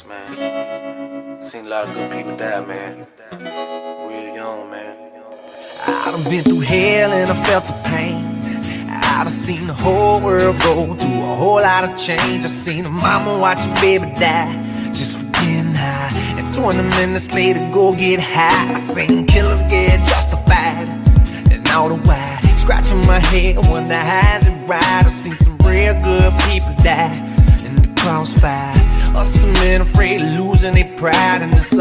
experience, man. Seen a lot of good people die, man. Real young, man. I done been through hell and I felt the pain. I done seen the whole world go through a whole lot of change. I seen a mama watch a baby die just for getting high, and 20 minutes later go get high. I seen killers get justified, and all the while scratching my head, wonder how's it right. I seen some real good people die in the crossfire. Some men afraid of losing their pride, and it's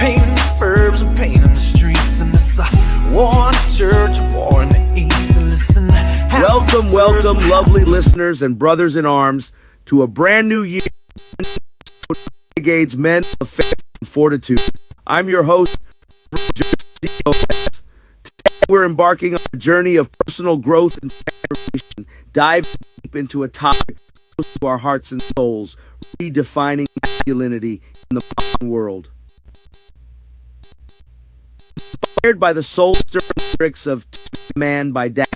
pain in the verbs and pain in the streets, and it's war in the church, war in the east. And listen, welcome, lovely listeners and brothers in arms, to a brand new year with Renegadez Men of Faith and Fortitude. I'm your host, Reverend Joseph C. Today we're embarking on a journey of personal growth and transformation, diving deep into a topic close to our hearts and souls: redefining masculinity in the modern world. Inspired by the soul-stirring lyrics of Man by Dax,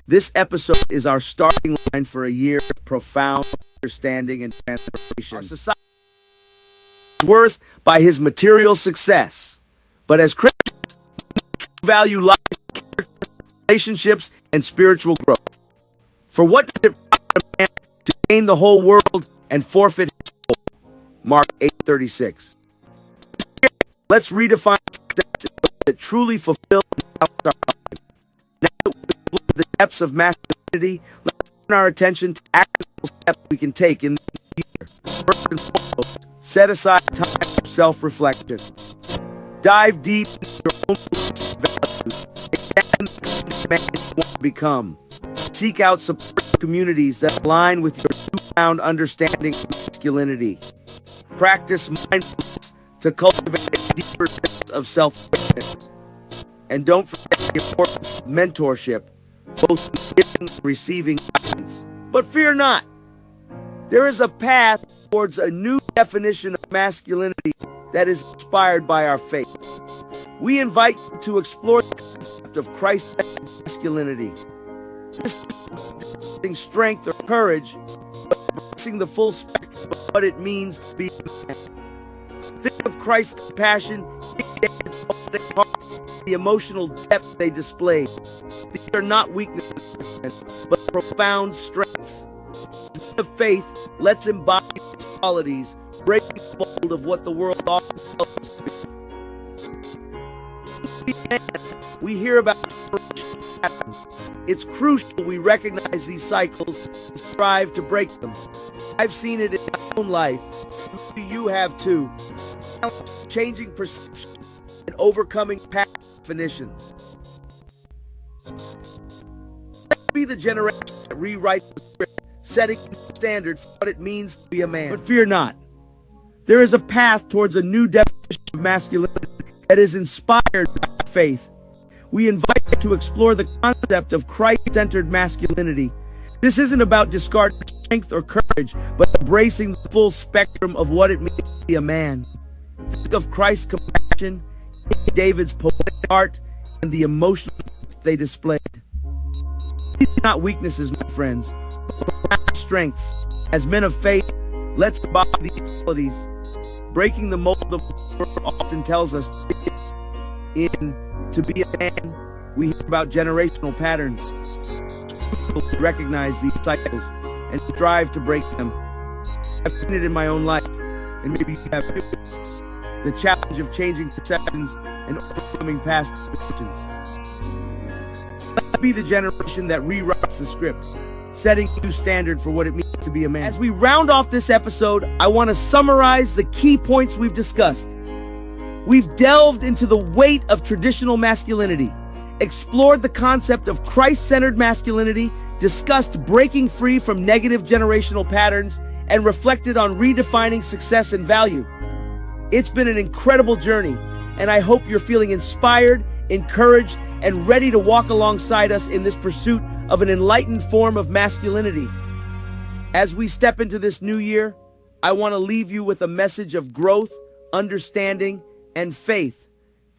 this episode is our starting line for a year of profound understanding and transformation. Our society is worth by his material success, but as Christians, we value life, relationships, and spiritual growth. For what does it profit a man to gain the whole world and forfeit his soul? Mark 8:36. Let's redefine success in ways that truly fulfill and balance our lives. Now that we've explored the depths of masculinity, let's turn our attention to actionable steps we can take in this year. First and foremost, set aside time for self-reflection. Dive deep into your own beliefs and values. Examine the kind of man you want to become. Seek out supportive communities that align with your newfound understanding of masculinity. Practice mindfulness to cultivate a deeper sense of self-awareness. And don't forget the importance of mentorship, both in giving and receiving guidance. But fear not. There is a path towards a new definition of masculinity that is inspired by our faith. We invite you to explore the concept of Christ-centered masculinity. This is not strength or courage, but embracing the full spectrum of what it means to be a man. Think of Christ's compassion, the emotional depth they displayed. These are not weaknesses, but profound strengths. Men of faith, let's embody these qualities, breaking the mold of what the world often tells us to be. We hear about generational patterns. It's crucial we recognize these cycles and strive to break them. I've seen it in my own life. Maybe you have too. Changing perception and overcoming past definitions. Let's be the generation that rewrites the script, setting a new standard for what it means to be a man. But fear not. There is a path towards a new definition of masculinity that is inspired by faith. We invite you to explore the concept of Christ-centered masculinity. This isn't about discarding strength or courage, but embracing the full spectrum of what it means to be a man. Think of Christ's compassion, David's poetic art, and the emotional depth they displayed. These are not weaknesses, my friends, but profound strengths. As men of faith, let's embody these qualities, breaking the mold of what the world often tells us to be a man. We hear about generational patterns. We recognize these cycles and strive to break them. I've seen it in my own life, and maybe you have too. The challenge of changing perceptions and overcoming past definitions. Let's be the generation that rewrites the script, setting a new standard for what it means to be a man. As we round off this episode, I want to summarize the key points we've discussed. We've delved into the weight of traditional masculinity, explored the concept of Christ-centered masculinity, discussed breaking free from negative generational patterns, and reflected on redefining success and value. It's been an incredible journey, and I hope you're feeling inspired, encouraged, and ready to walk alongside us in this pursuit of an enlightened form of masculinity. As we step into this new year, I want to leave you with a message of growth, understanding, and faith.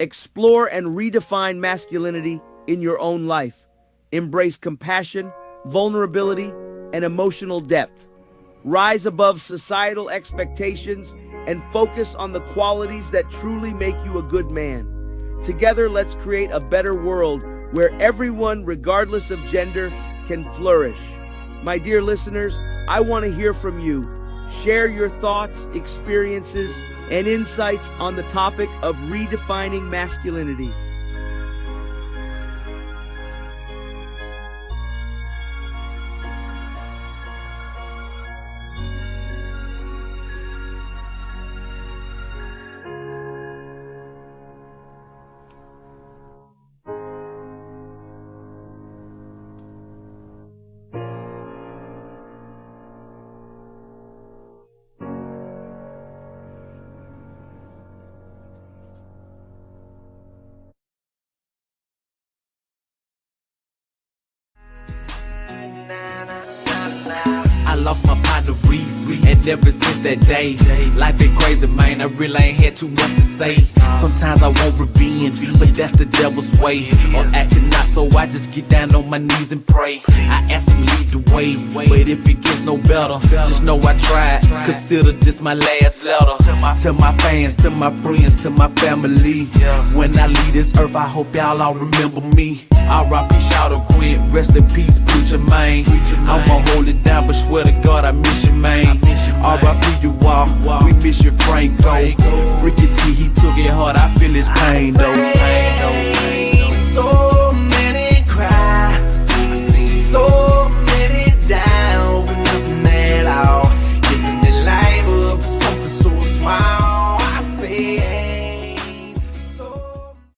Explore and redefine masculinity in your own life. Embrace compassion, vulnerability, and emotional depth. rise above societal expectations, and focus on the qualities that truly make you a good man. Together, let's create a better world where everyone, regardless of gender, can flourish. My dear listeners, I want to hear from you. Share your thoughts, experiences, and insights on the topic of redefining masculinity. I lost my partner Reese, and ever since that day, life been crazy, man. I really ain't had too much to say. Sometimes I want revenge, but that's the devil's way. Or acting not, so I just get down on my knees and pray. I ask him lead the way, but if it gets no better, just know I tried. Consider this my last letter to my fans, to my friends, to my family. When I leave this earth, I hope y'all all remember me. R.I.P. shout out Quinn, rest in peace, preacher man. I'ma hold it down, but swear to God I miss you, man. R.I.P. you all, we miss you, Franco. Freaky T, he took it hard, I feel his pain though.